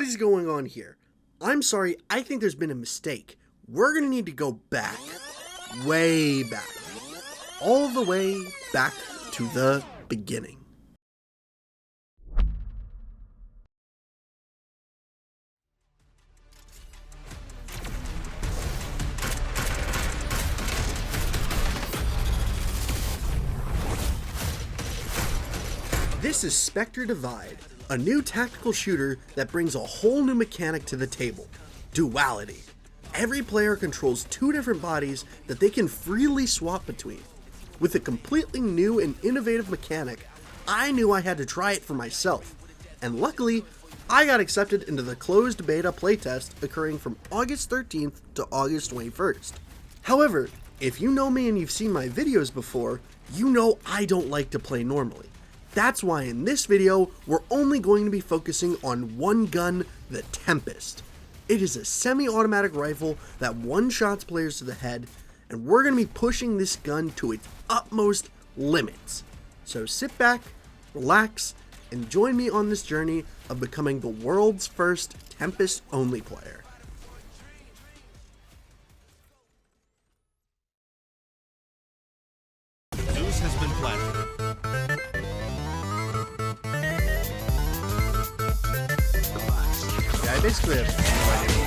is going on here? I'm sorry, I think there's been a mistake. We're gonna need to go back. Way back. All the way back to the beginning. This is Spectre Divide, a new tactical shooter that brings a whole new mechanic to the table, Duality. Every player controls two different bodies that they can freely swap between. With a completely new and innovative mechanic, I knew I had to try it for myself, and luckily, I got accepted into the closed beta playtest occurring from August 13th to August 21st. However, if you know me and you've seen my videos before, you know I don't like to play normally. That's why in this video, we're only going to be focusing on one gun, the Tempest. It is a semi-automatic rifle that one-shots players to the head, and we're going to be pushing this gun to its utmost limits. So sit back, relax, and join me on this journey of becoming the world's first Tempest Only player. News has been planted. I basically have no idea.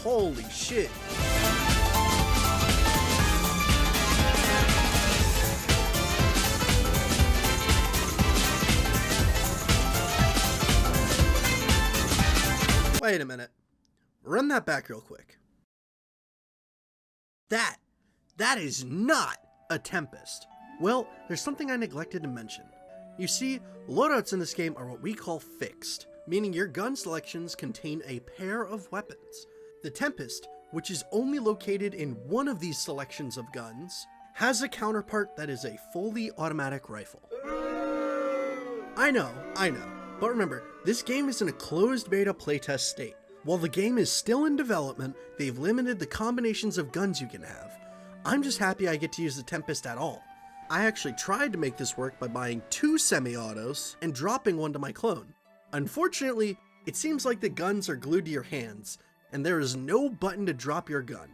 Holy shit. Wait a minute. Run that back real quick. That is not a Tempest. Well, there's something I neglected to mention. You see, loadouts in this game are what we call fixed, meaning your gun selections contain a pair of weapons. The Tempest, which is only located in one of these selections of guns, has a counterpart that is a fully automatic rifle. I know, but remember, this game is in a closed beta playtest state. While the game is still in development, they've limited the combinations of guns you can have. I'm just happy I get to use the Tempest at all. I actually tried to make this work by buying two semi-autos and dropping one to my clone. Unfortunately, it seems like the guns are glued to your hands, and there is no button to drop your gun.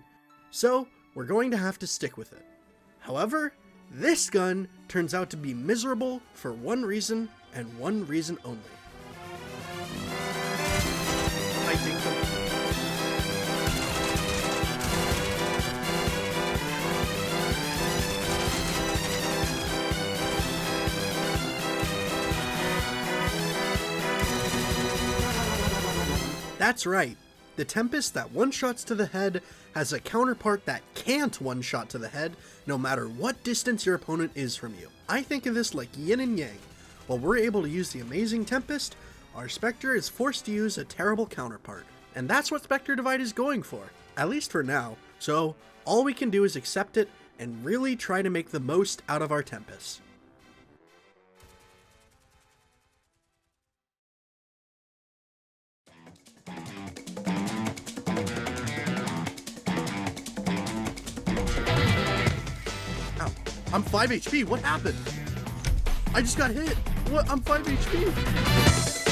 So, we're going to have to stick with it. However, this gun turns out to be miserable for one reason, and one reason only. I think that's right. The Tempest that one-shots to the head has a counterpart that can't one-shot to the head no matter what distance your opponent is from you. I think of this like yin and yang. While we're able to use the amazing Tempest, our Spectre is forced to use a terrible counterpart. And that's what Spectre Divide is going for, at least for now. So all we can do is accept it and really try to make the most out of our Tempest. I'm 5 HP, what happened? I just got hit. What? I'm 5 HP.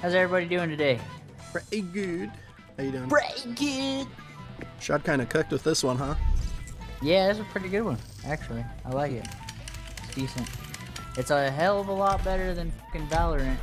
How's everybody doing today? Pretty good. How you doing? Pretty good. Shot kind of cooked with this one, huh? Yeah, that's a pretty good one, actually. I like it. It's decent. It's a hell of a lot better than fucking Valorant.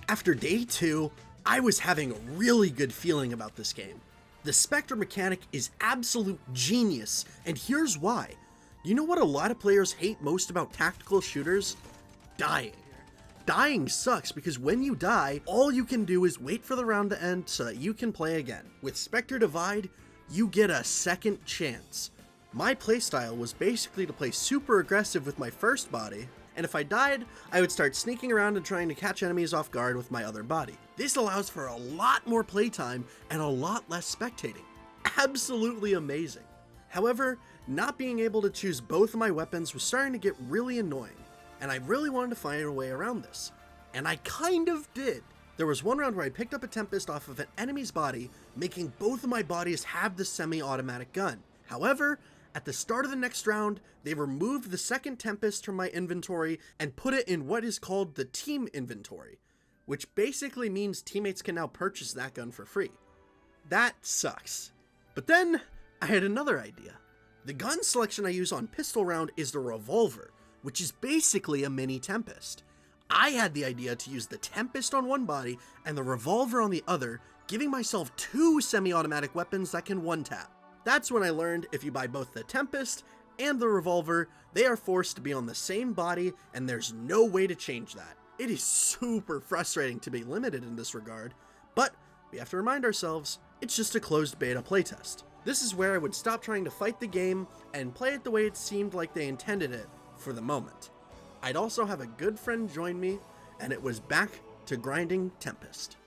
After day 2, I was having a really good feeling about this game. The Spectre mechanic is absolute genius, and here's why. You know what a lot of players hate most about tactical shooters? Dying. Dying sucks because when you die, all you can do is wait for the round to end so that you can play again. With Spectre Divide, you get a second chance. My playstyle was basically to play super aggressive with my first body, and if I died, I would start sneaking around and trying to catch enemies off guard with my other body. This allows for a lot more playtime and a lot less spectating. Absolutely amazing. However, not being able to choose both of my weapons was starting to get really annoying, and I really wanted to find a way around this. And I kind of did. There was one round where I picked up a Tempest off of an enemy's body, making both of my bodies have the semi-automatic gun. However, at the start of the next round, they removed the second Tempest from my inventory and put it in what is called the team inventory, which basically means teammates can now purchase that gun for free. That sucks. But then, I had another idea. The gun selection I use on pistol round is the Revolver, which is basically a mini Tempest. I had the idea to use the Tempest on one body and the Revolver on the other, giving myself 2 semi-automatic weapons that can one-tap. That's when I learned if you buy both the Tempest and the Revolver, they are forced to be on the same body and there's no way to change that. It is super frustrating to be limited in this regard, but we have to remind ourselves, it's just a closed beta playtest. This is where I would stop trying to fight the game and play it the way it seemed like they intended it for the moment. I'd also have a good friend join me, and it was back to grinding Tempest.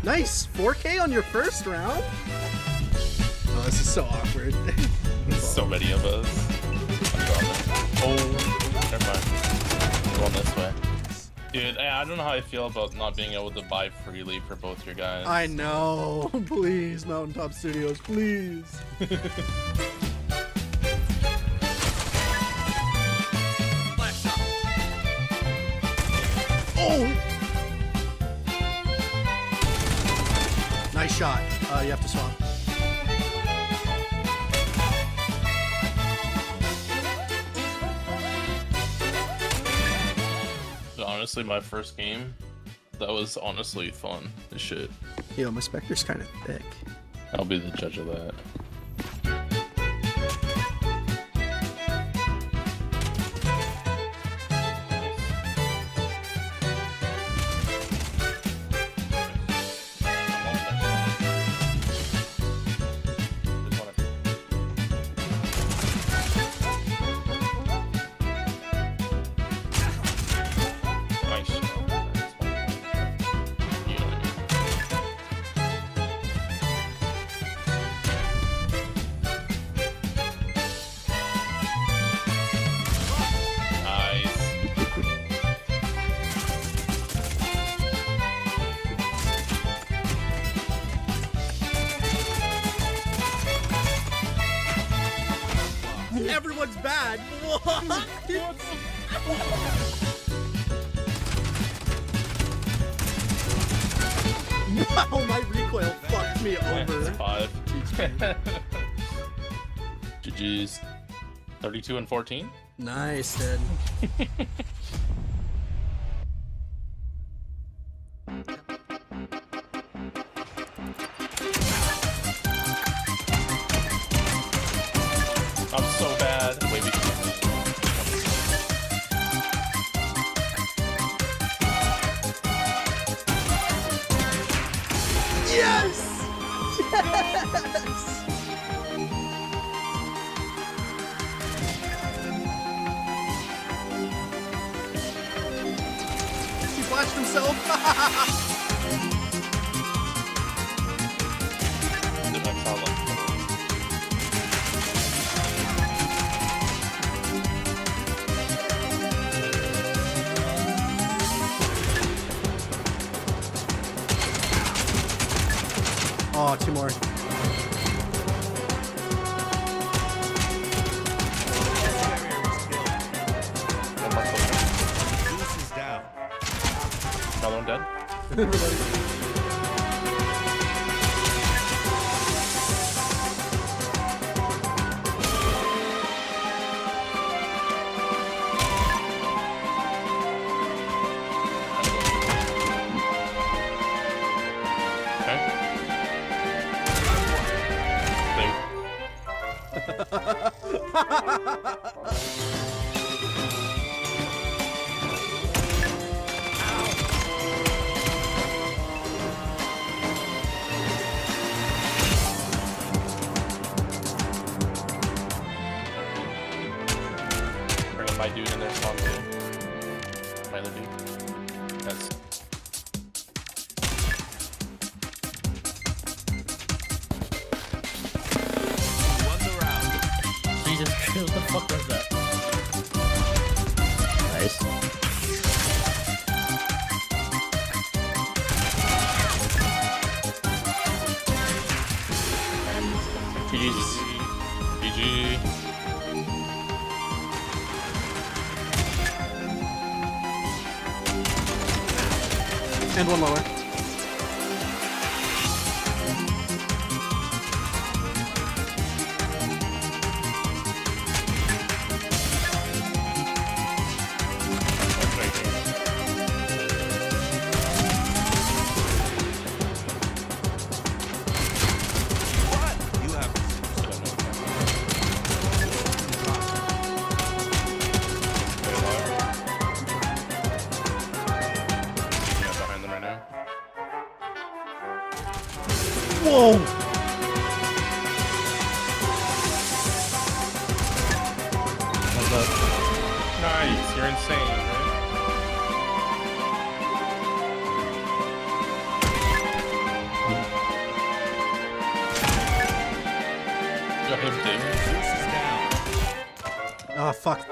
Nice! 4K on your first round? Oh, this is so awkward. So many of us. Oh, never mind. Going this way. Dude, I don't know how I feel about not being able to buy freely for both your guys. I know. Please, Mountaintop Studios, please. Oh! Nice shot. You have to swap. Honestly, my first game, that was honestly fun as shit. Yo, my Spectre's kind of thick. I'll be the judge of that. Everyone's bad. What? Wow, my recoil fucked me over. It's 5. GG's. 32 and 14. Nice, dude. I'm so bad. Wait, we Yes! Yes! He flashed himself. Oh, 2 more. Zeus is down. Another one dead. Bringing my dude in there, spawn too. My other dude. That's. Won the round. Jesus, what the fuck was that? Nice. GG's. GG. And 1 lower. You have Behind them right now. Whoa! Nice, you're insane, right? Got him, David. Zeus is down. Oh, fuck.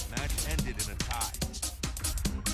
Match ended in a tie.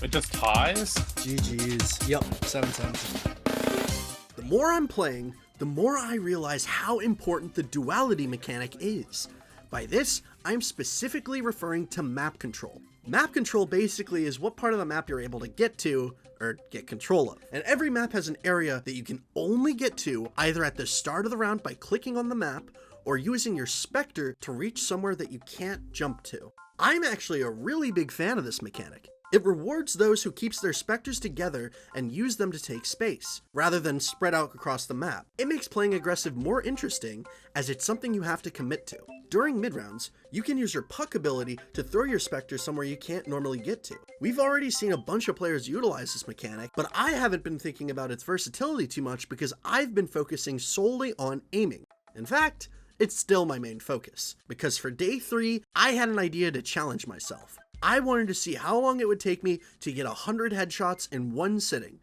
It just ties? GG's. Yep, 7-7. The more I'm playing, the more I realize how important the duality mechanic is. By this, I'm specifically referring to map control. Map control basically is what part of the map you're able to get to, or get control of. And every map has an area that you can only get to either at the start of the round by clicking on the map, or using your Spectre to reach somewhere that you can't jump to. I'm actually a really big fan of this mechanic. It rewards those who keeps their Spectres together and use them to take space, rather than spread out across the map. It makes playing aggressive more interesting, as it's something you have to commit to. During mid-rounds, you can use your puck ability to throw your Spectre somewhere you can't normally get to. We've already seen a bunch of players utilize this mechanic, but I haven't been thinking about its versatility too much because I've been focusing solely on aiming. In fact, it's still my main focus, because for day 3, I had an idea to challenge myself. I wanted to see how long it would take me to get 100 headshots in one sitting,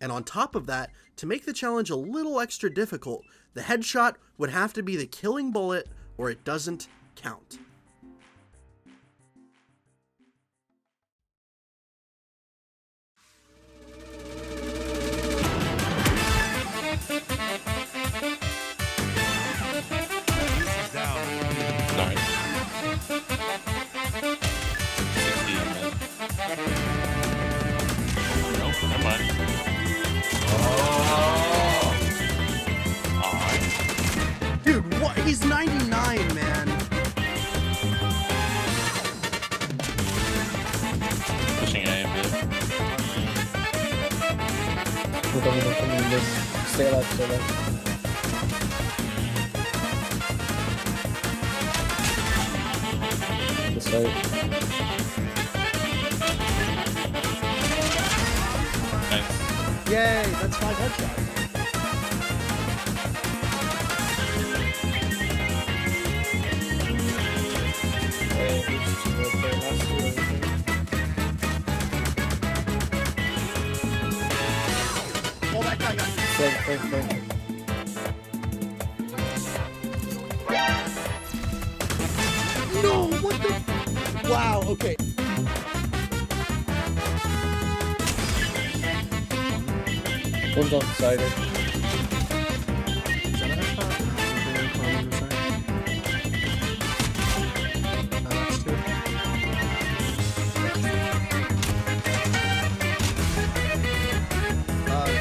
And on top of that, to make the challenge a little extra difficult, the headshot would have to be the killing bullet or it doesn't count. Down. Nice. 60 in mid. Nope, never mind. Alright. Dude, what? He's 99, man. Pushing A a bit. Stay alive, stay alive. This side. Nice. Yay, that's 5 headshots. Oh, that guy got No, what the? Wow, okay. One's on the side.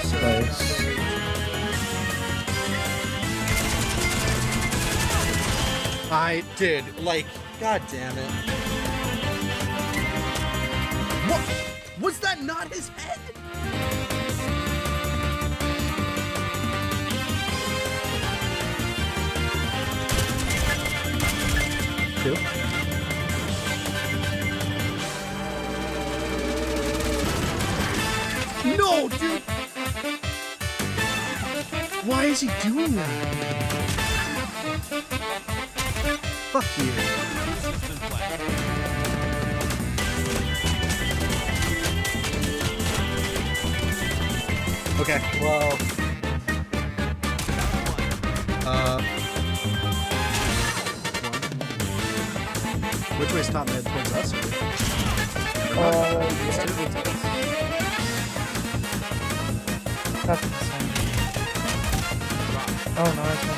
Nice. I did, like, god damn it. What? Was that not his head? Two. No, dude! Why is he doing that? Fuck you. Okay. Wow. Which way's top mid? Towards us? That's the same. Oh no, it's not.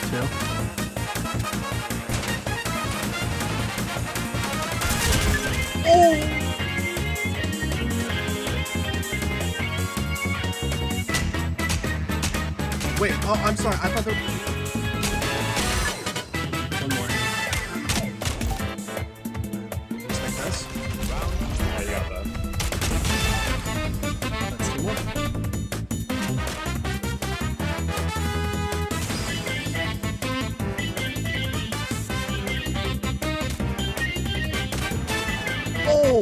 Two. Oh! Wait, oh, I'm sorry. I thought there one more. Just like this. Yeah, you got that. That's 2 more. Oh!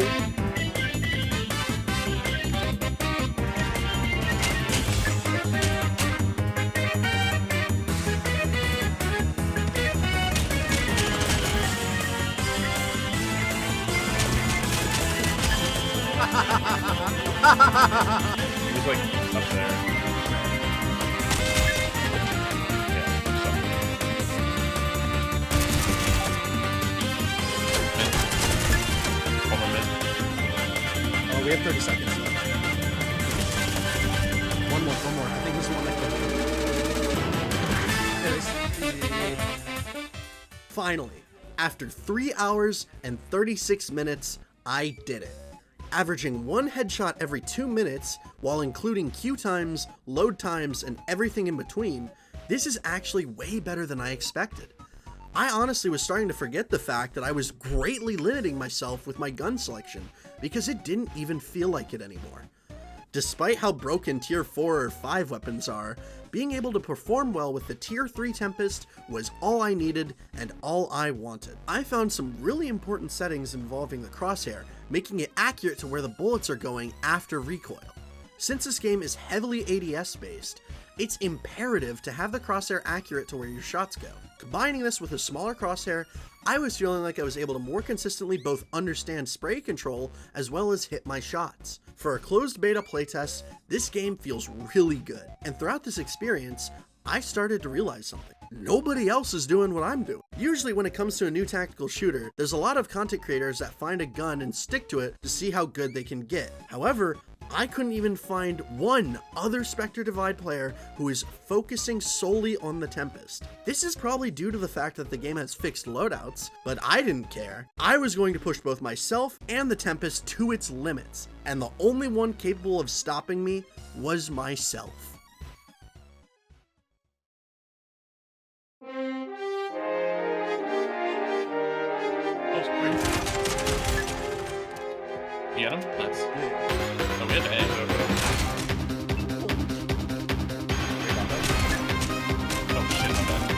He was like up there. Yeah, so. Mid. One more mid. Oh, we have 30 seconds left. One more. I think this is the one that could. Finally, after 3 hours and 36 minutes, I did it. Averaging 1 headshot every 2 minutes, while including queue times, load times, and everything in between, this is actually way better than I expected. I honestly was starting to forget the fact that I was greatly limiting myself with my gun selection, because it didn't even feel like it anymore. Despite how broken tier 4 or 5 weapons are, being able to perform well with the tier 3 Tempest was all I needed and all I wanted. I found some really important settings involving the crosshair, making it accurate to where the bullets are going after recoil. Since this game is heavily ADS based, It's imperative to have the crosshair accurate to where your shots go. Combining this with a smaller crosshair, I was feeling like I was able to more consistently both understand spray control as well as hit my shots. For a closed beta playtest, this game feels really good, and throughout this experience, I started to realize something. Nobody else is doing what I'm doing. Usually when it comes to a new tactical shooter, there's a lot of content creators that find a gun and stick to it to see how good they can get. However, I couldn't even find one other Spectre Divide player who is focusing solely on the Tempest. This is probably due to the fact that the game has fixed loadouts, but I didn't care. I was going to push both myself and the Tempest to its limits, and the only one capable of stopping me was myself. You get him? Nice. Oh, we had to aim over. Oh shit, my bad.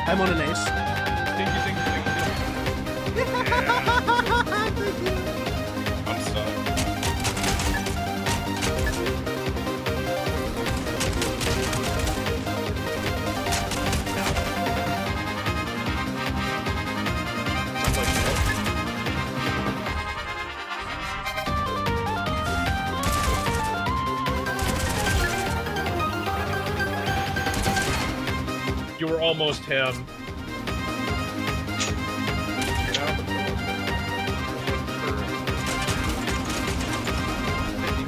I'm on an ace. I'm stuck. You were almost him.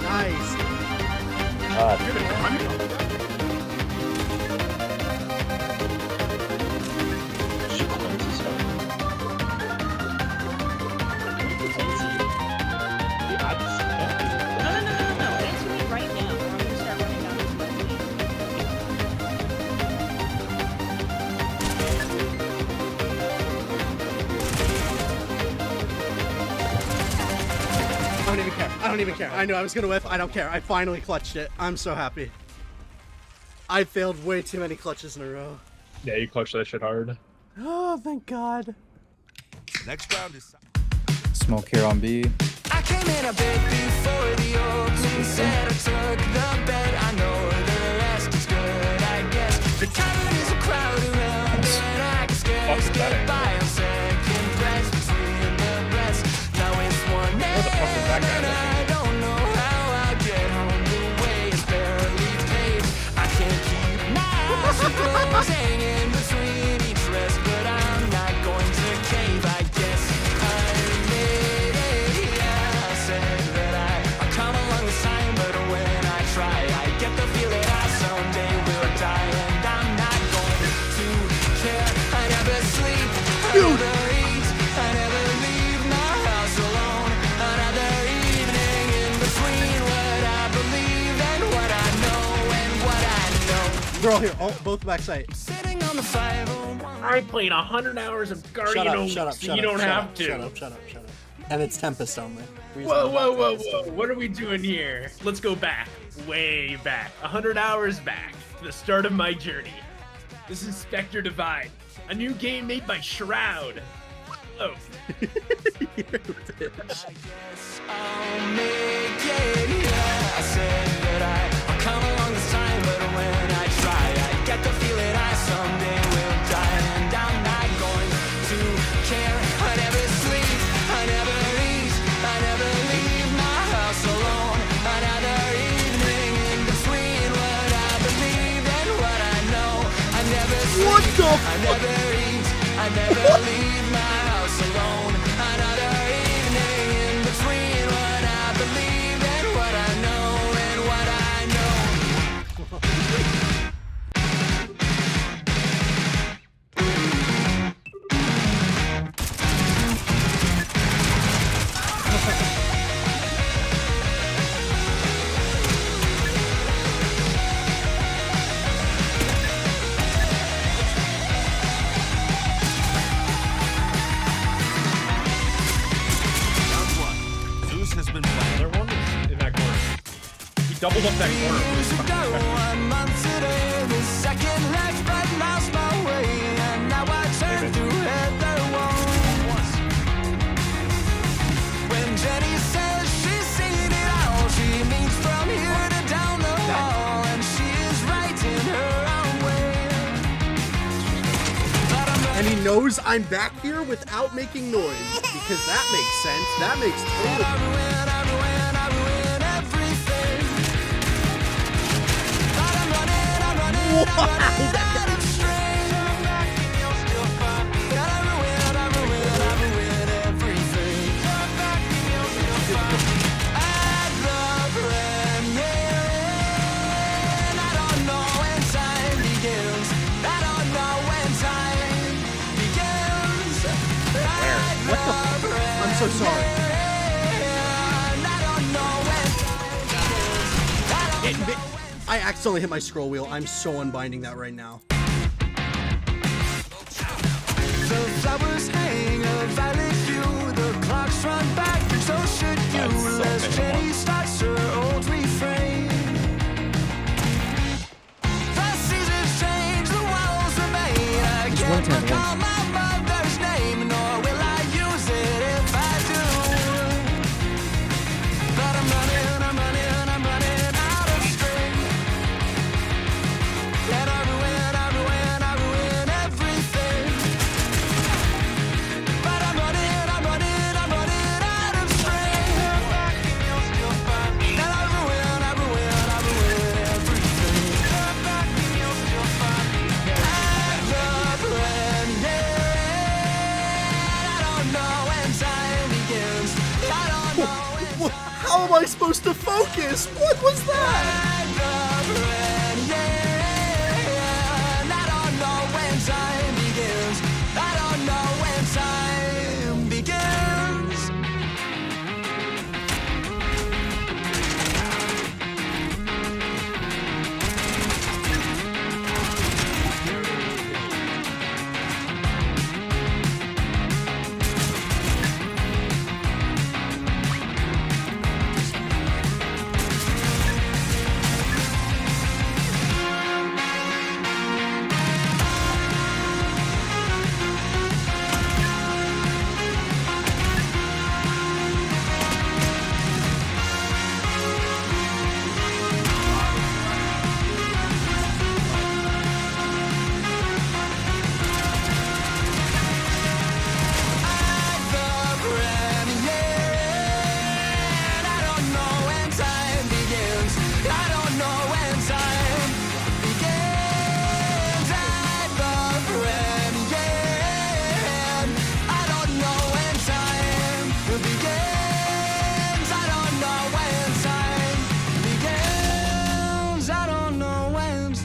Nice. No. Answer me right now, or I'm gonna start running down this way. I don't even care. I knew I was gonna whiff. I don't care. I finally clutched it. I'm so happy. I failed way too many clutches in a row. Yeah, you clutched that shit hard. Oh, thank God. Next round is. Smoke here on B. I came in a bit before the opening said I took the bet. I know the rest is good, I guess. The town is a crowd around and I can scarce get by on second breath between the breaths. Now it's one and I don't know how I'll get home. The way is barely paved. I can't keep my clothes hanging between each rest, but I'm not going to cave, I guess. I made it, yeah. I said that I come along this time, but when I try, I get the feel that I someday will die, and I'm not going to care. I never sleep, I never eat, I never leave my house alone. Another evening in between what I believe and what I know and what I know. They're all here. Both back site. Sitting on the 501. I played 100 hours of Guardian Only, so you don't have to. Shut up. And it's Tempest Only. Whoa. What are we doing here? Let's go back. Way back. 100 hours back to the start of my journey. This is Spectre Divide, a new game made by Shroud. Oh. You're a bitch. I'll make it, yeah. I said that I'll come along this time, but when I try, I get the feeling I someday will die, and I'm not going to care. I never sleep, I never eat, I never leave my house alone. Another evening in between what I believe and what I know. I never sleep, I never eat, I never leave my house alone. Another evening in between what I believe and what I know and what I know. doubled up that corner. Years ago, 1 month today, the second left but lost my way, and now I turn through heather walls. When Jenny says she's seen it all, she means from here to down the hall, and she is right in her own way. But I'm And he knows I'm back here without making noise, because that makes sense. That makes total sense. I ruin everything. But I'm running out of string. But I ruin everything. At the brand I don't know when time begins. I don't know when time begins. What the fuck? I'm so sorry. I accidentally hit my scroll wheel. I'm so unbinding that right now. The flowers hang a violet hue, the clocks run back, and so should you. That's so As bad. Jenny starts her old refrain. The seasons change, the walls remain. I It's can't 110, recall my mother's name, nor will I use it if I do. But I'm running out of string. And I ruin everything. But I'm running out of string. And I ruin everything. At the brand I don't know when time begins. I don't know when How am I supposed to focus? What was that? at the brand I don't know when time begins. I don't know when time begins.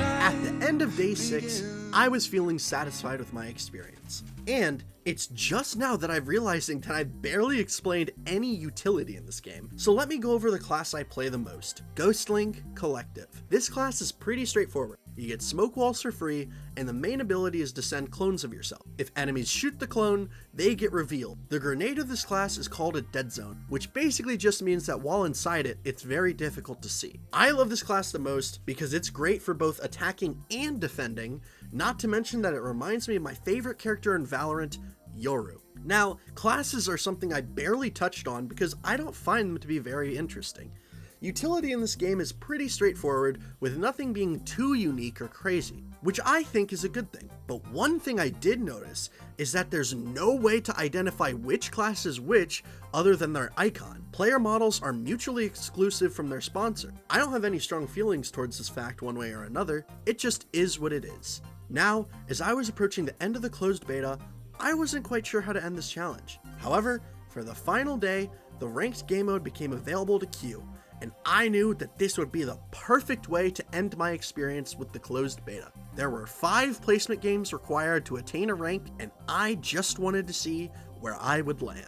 At the end of day 6, I was feeling satisfied with my experience. And it's just now that I'm realizing that I've barely explained any utility in this game. So let me go over the class I play the most, Ghostlink Collective. This class is pretty straightforward. You get smoke walls for free, and the main ability is to send clones of yourself. If enemies shoot the clone, they get revealed. The grenade of this class is called a dead zone, which basically just means that while inside it, it's very difficult to see. I love this class the most because it's great for both attacking and defending, not to mention that it reminds me of my favorite character in Valorant, Yoru. Now, classes are something I barely touched on because I don't find them to be very interesting. Utility in this game is pretty straightforward, with nothing being too unique or crazy, which I think is a good thing. But one thing I did notice is that there's no way to identify which class is which other than their icon. Player models are mutually exclusive from their sponsor. I don't have any strong feelings towards this fact one way or another, it just is what it is. Now, as I was approaching the end of the closed beta, I wasn't quite sure how to end this challenge. However, for the final day, the ranked game mode became available to queue, and I knew that this would be the perfect way to end my experience with the closed beta. There were 5 placement games required to attain a rank, and I just wanted to see where I would land.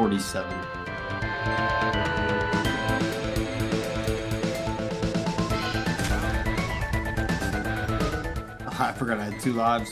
47. I forgot I had 2 lives.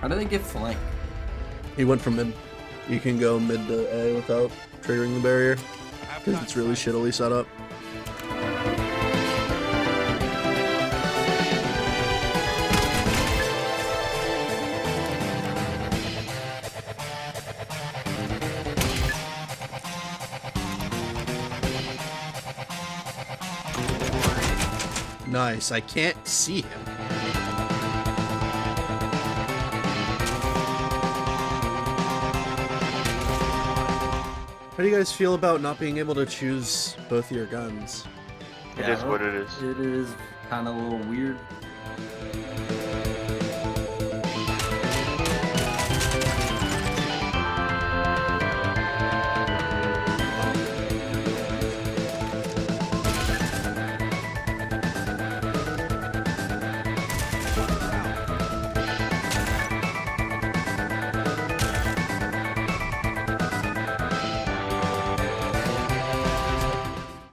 How do they get flank? He went from mid. You can go mid to A without triggering the barrier because it's really shittily set up. Nice. I can't see him. How do you guys feel about not being able to choose both your guns? It is what it is. It is kind of a little weird.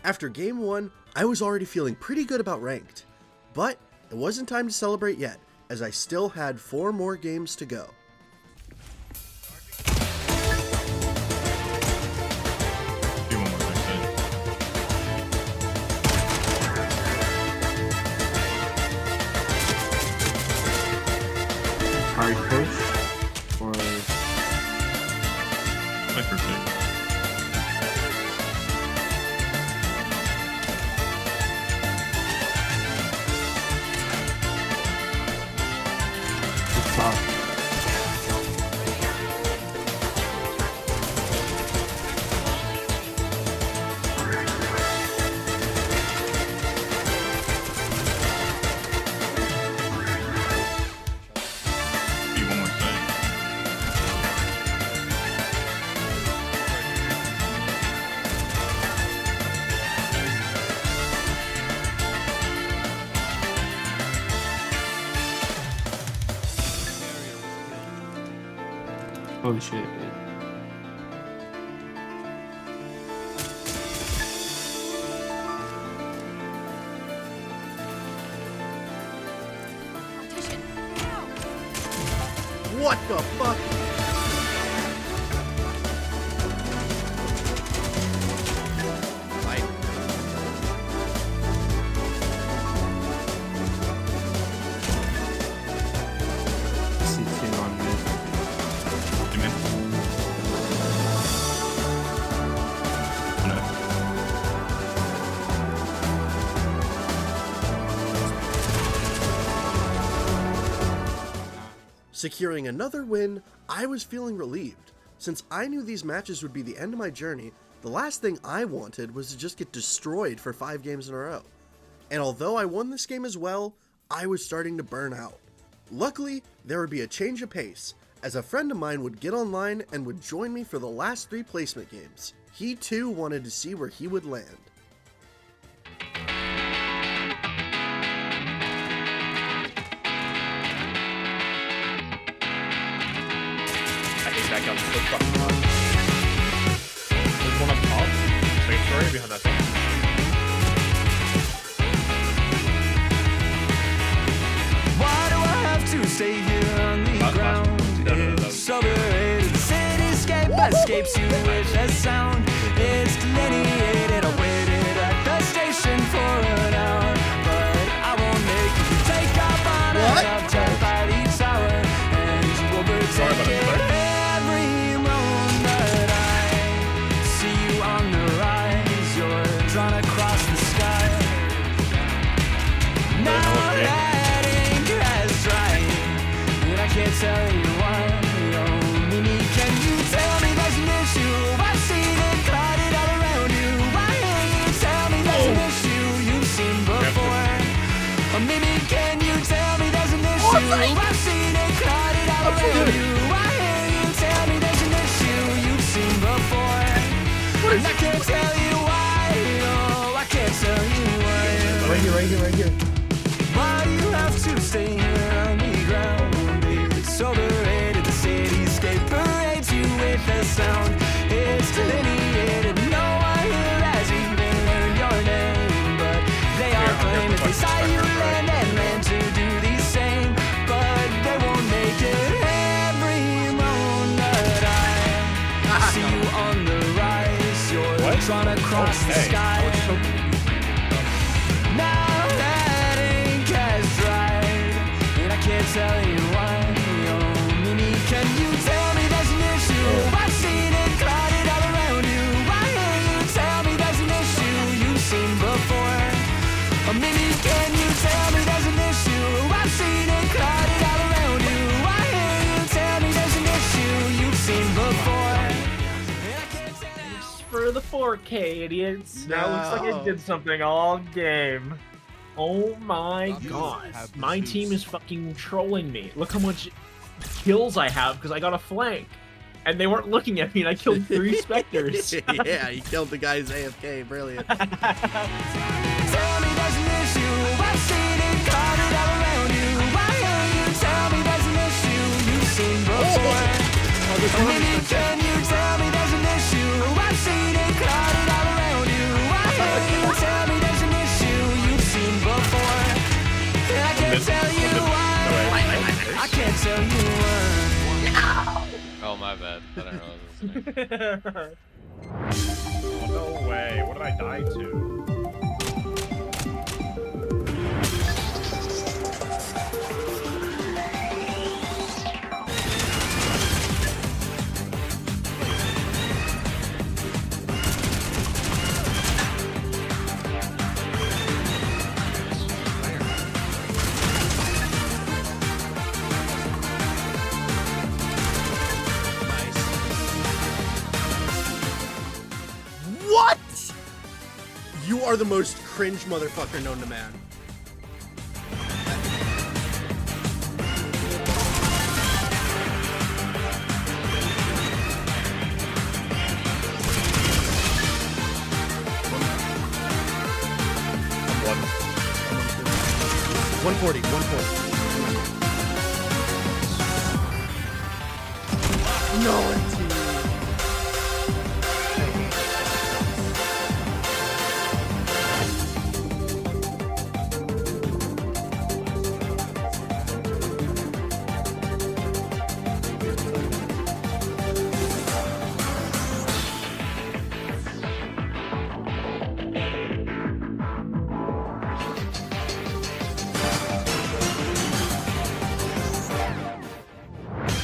After game 1, I was already feeling pretty good about ranked, but it wasn't time to celebrate yet, as I still had 4 more games to go. Hard push or holy shit, dude. What the fuck? C2 on mid. Securing another win, I was feeling relieved. Since I knew these matches would be the end of my journey, the last thing I wanted was to just get destroyed for 5 games in a row. And although I won this game as well, I was starting to burn out. Luckily, there would be a change of pace, as a friend of mine would get online and would join me for the last 3 placement games. He too wanted to see where he would land. That gun's so fucking hard. There's one up top. Straight story behind that thing. Why do I have to stay here on the ground? It's overrated. Cityscape escapes you with a sound. It's delineated. I waited at the station for an hour, but I won't make you take off on a turn by the tower, and you overtake it. can't tell you why. No, I can't tell you why. Right here. Why do you have to stay here on the ground? It's overrated, the cityscape parades you with the sound. It's delineated, no one here has even learned your name. But they all claim if they saw you land and land to do the same. But they won't make it every moment. I see you on the rise, you're drawn across the sky. Now that ink has dried, and I can't tell you why. Oh, Mimi, can you tell me there's an issue? I've seen it clouded all around you. Why can't you tell me there's an issue you've seen before? Oh, Mimi, can you tell me there's an issue? I've seen it clouded all around you. Why can't you tell me there's an issue you've seen before? And I can't tell you. For the 4K, idiots. Now it looks like I did something all game. Oh my god. My team is fucking trolling me. Look how much kills I have because I got a flank. And they weren't looking at me and I killed 3 Spectres. Yeah, you killed the guy's AFK. Brilliant. Tell me there's an issue. I've seen it clouded all around you. Why can't you tell me there's an issue you've seen before? Maybe can you tell me there's an issue? I've seen it clouded all around you. Why can't you tell me there's an issue you've seen before? And I can't tell you why. I can't tell you why. Oh, my bad. I don't realize this. Oh, no way. What did I die to? What? You are the most cringe motherfucker known to man. One. 140, 140. No, it's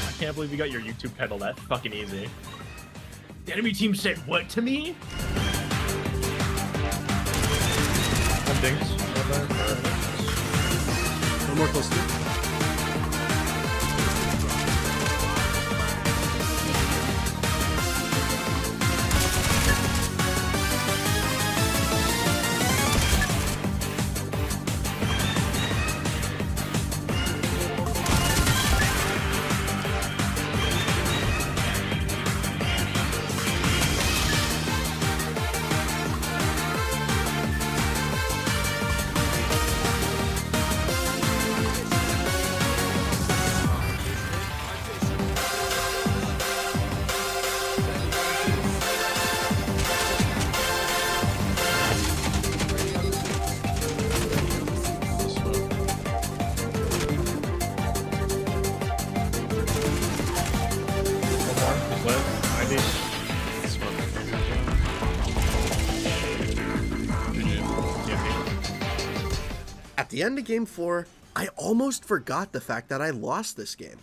I can't believe you got your YouTube title that fucking easy. The enemy team said what to me? One things. one more close to it. At the end of Game 4, I almost forgot the fact that I lost this game.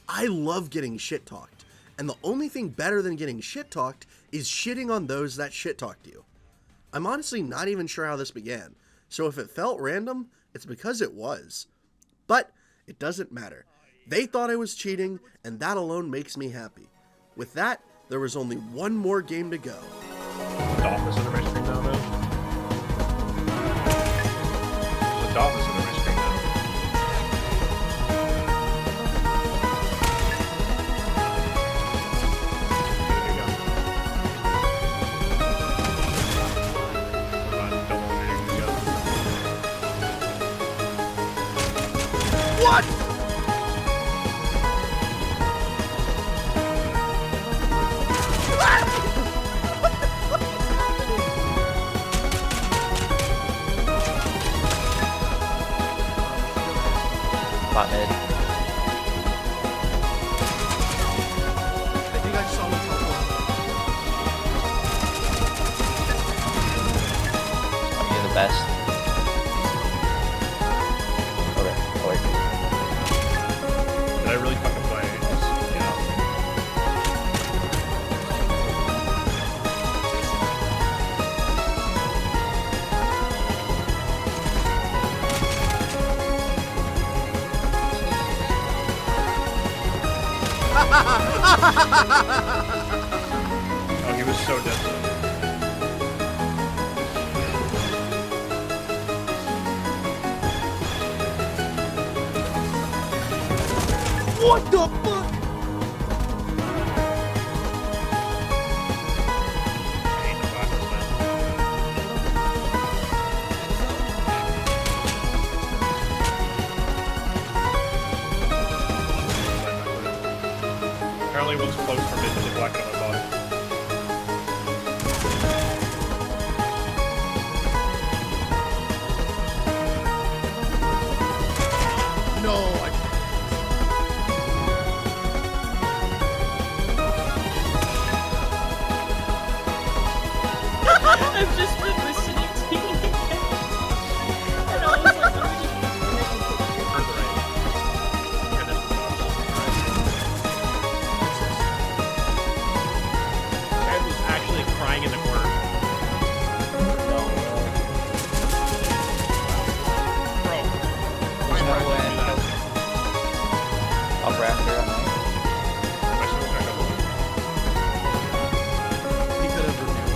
I love getting shit-talked, and the only thing better than getting shit-talked is shitting on those that shit-talked you. I'm honestly not even sure how this began, so if it felt random, it's because it was. But it doesn't matter. They thought I was cheating, and that alone makes me happy. With that, there was only one more game to go. Dolphins under my screen now, man. The Dolphins under my screen now. There you go. What? Bot mid. I think I just saw him top one. You're the best. Okay, oh wait. Did I really fucking play? Yeah. Oh, he was so distant. What the fuck? I hate the 5%. Apparently one's close for mid to the black on my bottom. No, I... I've just been listening to you. And I was like, I'm I was actually crying in the corner. Bro, why am I No way. doing that? Up rafter on me. I should have checked out He could have reviewed.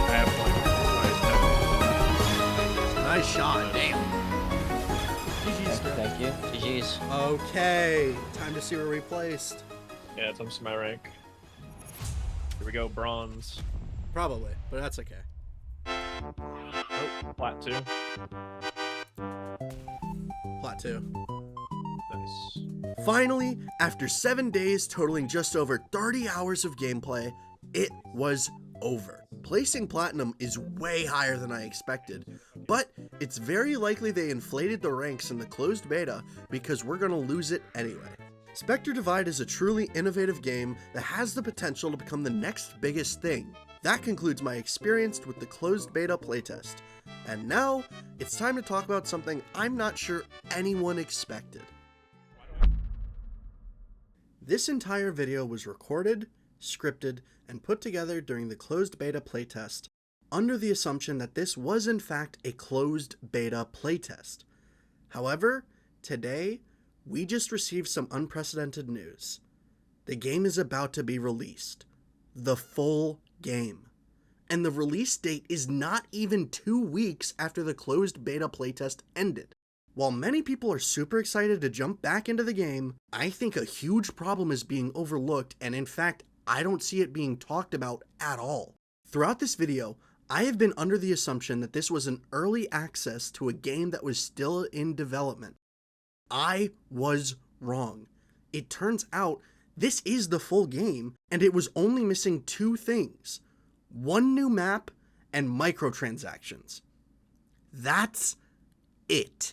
I have one. Nice shot. Damn. GG's. Thank you. GG's. Okay, time to see where we placed. Yeah, it's up to my rank. Here we go, bronze. Probably, but that's okay. Plat 2. Plot 2. Nice. Finally, after 7 days totaling just over 30 hours of gameplay, it was over. Placing platinum is way higher than I expected, but it's very likely they inflated the ranks in the closed beta because we're gonna lose it anyway. Spectre Divide is a truly innovative game that has the potential to become the next biggest thing. That concludes my experience with the closed beta playtest. And now, it's time to talk about something I'm not sure anyone expected. This entire video was recorded, scripted, and put together during the closed beta playtest, under the assumption that this was in fact a closed beta playtest. However, today, we just received some unprecedented news. The game is about to be released. The full game. And the release date is not even 2 weeks after the closed beta playtest ended. While many people are super excited to jump back into the game, I think a huge problem is being overlooked, and in fact, I don't see it being talked about at all. Throughout this video, I have been under the assumption that this was an early access to a game that was still in development. I was wrong. It turns out this is the full game, and it was only missing 2 things. 1 new map and microtransactions. That's it.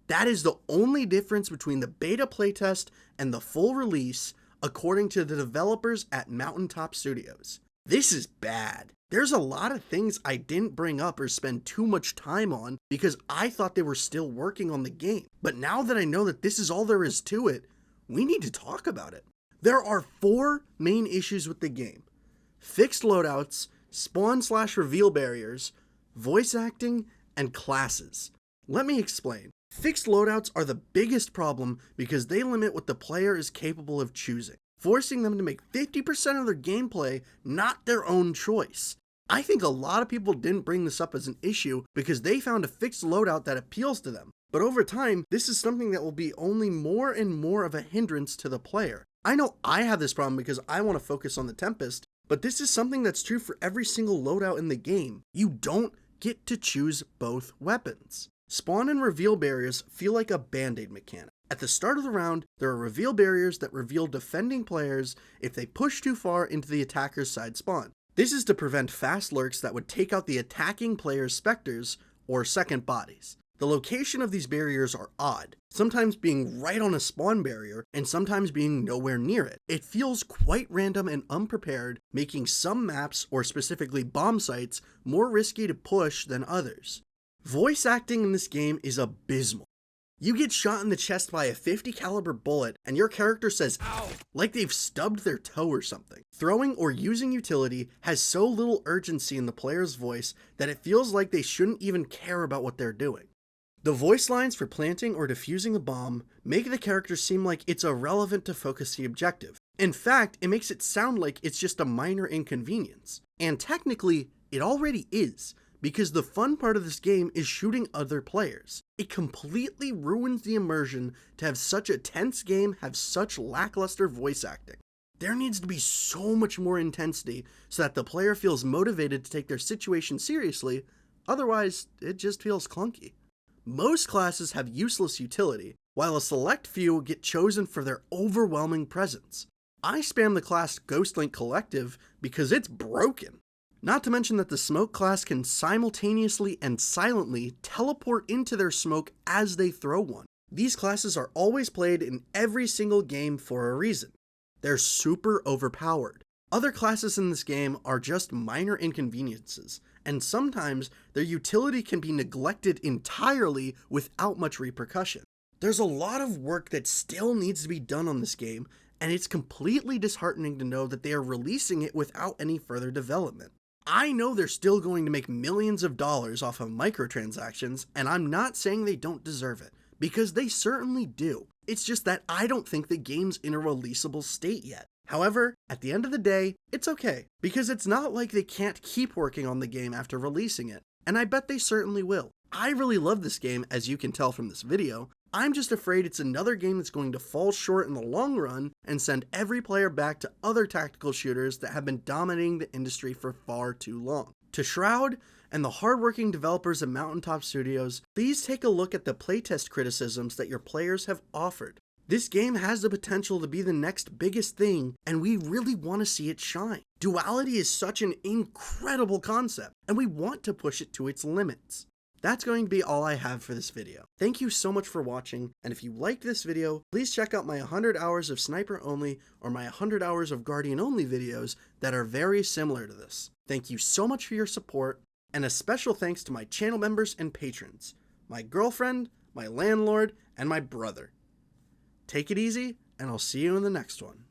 That is the only difference between the beta playtest and the full release, according to the developers at Mountaintop Studios. This is bad. There's a lot of things I didn't bring up or spend too much time on because I thought they were still working on the game. But now that I know that this is all there is to it, we need to talk about it. There are 4 main issues with the game. Fixed loadouts, spawn/reveal barriers, voice acting, and classes. Let me explain. Fixed loadouts are the biggest problem because they limit what the player is capable of choosing, forcing them to make 50% of their gameplay not their own choice. I think a lot of people didn't bring this up as an issue because they found a fixed loadout that appeals to them. But over time, this is something that will be only more and more of a hindrance to the player. I know I have this problem because I want to focus on the Tempest, but this is something that's true for every single loadout in the game. You don't get to choose both weapons. Spawn and reveal barriers feel like a band-aid mechanic. At the start of the round, there are reveal barriers that reveal defending players if they push too far into the attacker's side spawn. This is to prevent fast lurks that would take out the attacking player's specters or second bodies. The location of these barriers are odd, sometimes being right on a spawn barrier and sometimes being nowhere near it. It feels quite random and unprepared, making some maps, or specifically bomb sites, more risky to push than others. Voice acting in this game is abysmal. You get shot in the chest by a 50 caliber bullet and your character says "ow" like they've stubbed their toe or something. Throwing or using utility has so little urgency in the player's voice that it feels like they shouldn't even care about what they're doing. The voice lines for planting or defusing the bomb make the character seem like it's irrelevant to focus the objective. In fact, it makes it sound like it's just a minor inconvenience. And technically, it already is, because the fun part of this game is shooting other players. It completely ruins the immersion to have such a tense game have such lackluster voice acting. There needs to be so much more intensity so that the player feels motivated to take their situation seriously, otherwise it just feels clunky. Most classes have useless utility, while a select few get chosen for their overwhelming presence. I spam the class Ghostlink Collective because it's broken. Not to mention that the smoke class can simultaneously and silently teleport into their smoke as they throw one. These classes are always played in every single game for a reason. They're super overpowered. Other classes in this game are just minor inconveniences, and sometimes their utility can be neglected entirely without much repercussion. There's a lot of work that still needs to be done on this game, and it's completely disheartening to know that they are releasing it without any further development. I know they're still going to make millions of dollars off of microtransactions, and I'm not saying they don't deserve it, because they certainly do. It's just that I don't think the game's in a releasable state yet. However, at the end of the day, it's okay, because it's not like they can't keep working on the game after releasing it, and I bet they certainly will. I really love this game, as you can tell from this video. I'm just afraid it's another game that's going to fall short in the long run and send every player back to other tactical shooters that have been dominating the industry for far too long. To Shroud and the hardworking developers at Mountaintop Studios, please take a look at the playtest criticisms that your players have offered. This game has the potential to be the next biggest thing, and we really want to see it shine. Duality is such an incredible concept, and we want to push it to its limits. That's going to be all I have for this video. Thank you so much for watching, and if you liked this video, please check out my 100 hours of Sniper Only or my 100 hours of Guardian Only videos that are very similar to this. Thank you so much for your support, and a special thanks to my channel members and patrons, my girlfriend, my landlord, and my brother. Take it easy, and I'll see you in the next one.